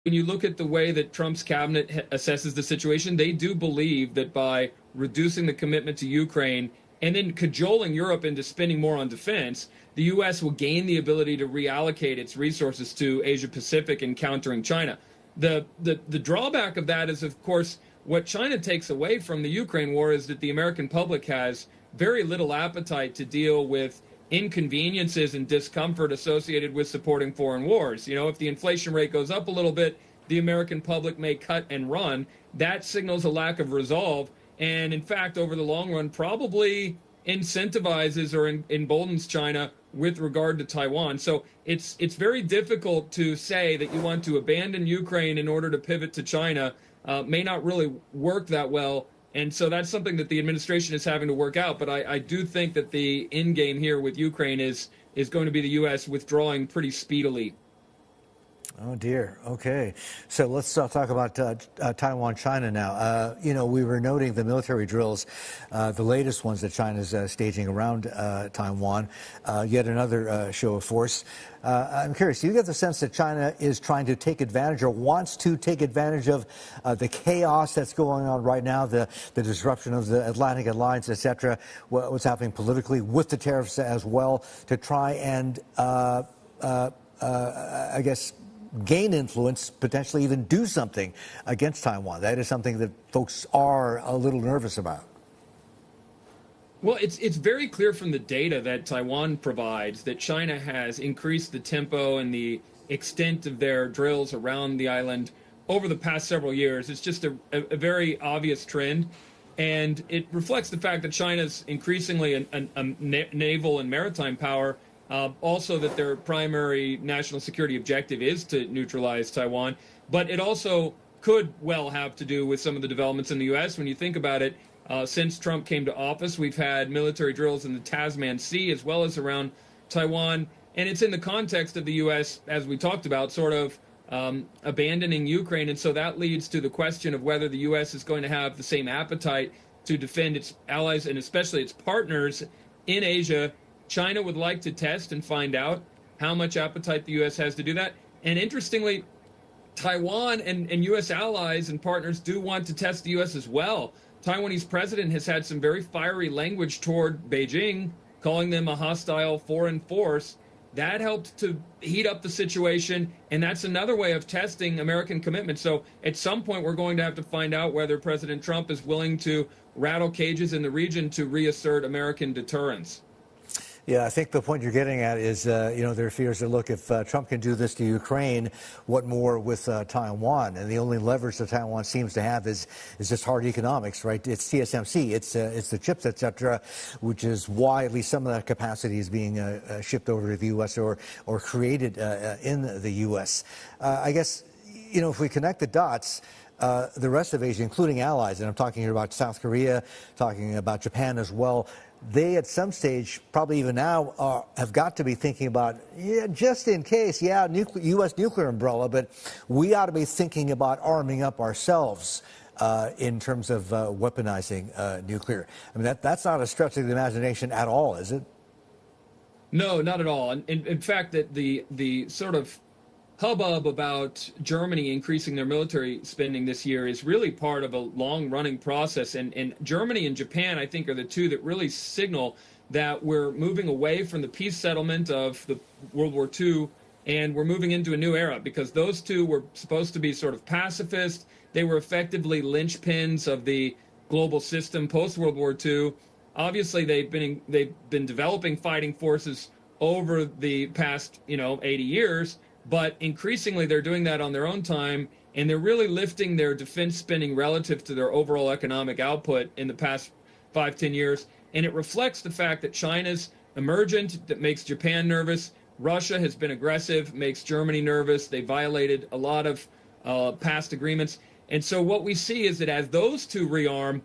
when you look at the way that Trump's cabinet assesses the situation, they do believe that by reducing the commitment to Ukraine and then cajoling Europe into spending more on defense, the U.S. will gain the ability to reallocate its resources to Asia Pacific and countering China. The drawback of that is, of course, what China takes away from the Ukraine war is that the American public has very little appetite to deal with inconveniences and discomfort associated with supporting foreign wars. You know, if the inflation rate goes up a little bit, the American public may cut and run. That signals a lack of resolve. And in fact, over the long run, probably incentivizes or emboldens China with regard to Taiwan. So it's very difficult to say that you want to abandon Ukraine in order to pivot to China. May not really work that well. And so that's something that the administration is having to work out. But I do think that the end game here with Ukraine is going to be the U.S. withdrawing pretty speedily. Oh, dear. Okay. So let's talk about Taiwan, China now. We were noting the military drills, the latest ones that China's staging around Taiwan, yet another show of force. I'm curious, do you get the sense that China is trying to take advantage or wants to take advantage of the chaos that's going on right now, the disruption of the Atlantic Alliance, et cetera, what's happening politically with the tariffs as well, to try and, I guess, gain influence, potentially even do something against Taiwan? That is something that folks are a little nervous about. Well, it's very clear from the data that Taiwan provides that China has increased the tempo and the extent of their drills around the island over the past several years. It's just a very obvious trend, and it reflects the fact that China's increasingly a naval and maritime power. Also that their primary national security objective is to neutralize Taiwan. But it also could well have to do with some of the developments in the U.S. When you think about it, since Trump came to office, we've had military drills in the Tasman Sea as well as around Taiwan. And it's in the context of the U.S., as we talked about, sort of abandoning Ukraine. And so that leads to the question of whether the U.S. is going to have the same appetite to defend its allies and especially its partners in Asia. China would like to test and find out how much appetite the U.S. has to do that. And interestingly, Taiwan and U.S. allies and partners do want to test the U.S. as well. Taiwanese president has had some very fiery language toward Beijing, calling them a hostile foreign force. That helped to heat up the situation, and that's another way of testing American commitment. So at some point, we're going to have to find out whether President Trump is willing to rattle cages in the region to reassert American deterrence. Yeah, I think the point you're getting at is, there are fears that, look, if Trump can do this to Ukraine, what more with Taiwan? And the only leverage that Taiwan seems to have is just hard economics, right? It's TSMC, it's the chips, et cetera, which is why at least some of that capacity is being shipped over to the U.S. or created in the U.S. I guess, if we connect the dots, the rest of Asia, including allies, and I'm talking here about South Korea, talking about Japan as well, they at some stage, probably even now, have got to be thinking about, just in case, U.S. nuclear umbrella, but we ought to be thinking about arming up ourselves in terms of weaponizing nuclear. I mean, that's not a stretch of the imagination at all, is it? No, not at all. In fact, that the sort of hubbub about Germany increasing their military spending this year is really part of a long-running process. And Germany and Japan, I think, are the two that really signal that we're moving away from the peace settlement of the World War II, and we're moving into a new era, because those two were supposed to be sort of pacifist. They were effectively linchpins of the global system post-World War II. Obviously, they've been developing fighting forces over the past 80 years. But increasingly, they're doing that on their own time, and they're really lifting their defense spending relative to their overall economic output in the past 5-10 years. And it reflects the fact that China's emergent, that makes Japan nervous. Russia has been aggressive, makes Germany nervous. They violated a lot of past agreements. And so what we see is that as those two rearm,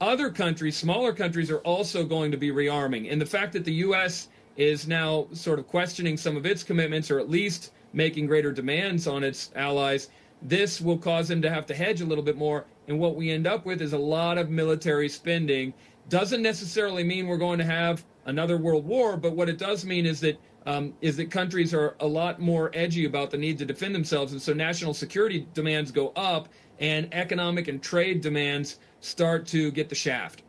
other countries, smaller countries, are also going to be rearming. And the fact that the U.S. is now sort of questioning some of its commitments, or at least making greater demands on its allies, this will cause them to have to hedge a little bit more. And what we end up with is a lot of military spending. Doesn't necessarily mean we're going to have another world war, but what it does mean is that is that countries are a lot more edgy about the need to defend themselves, and so national security demands go up, and economic and trade demands start to get the shaft.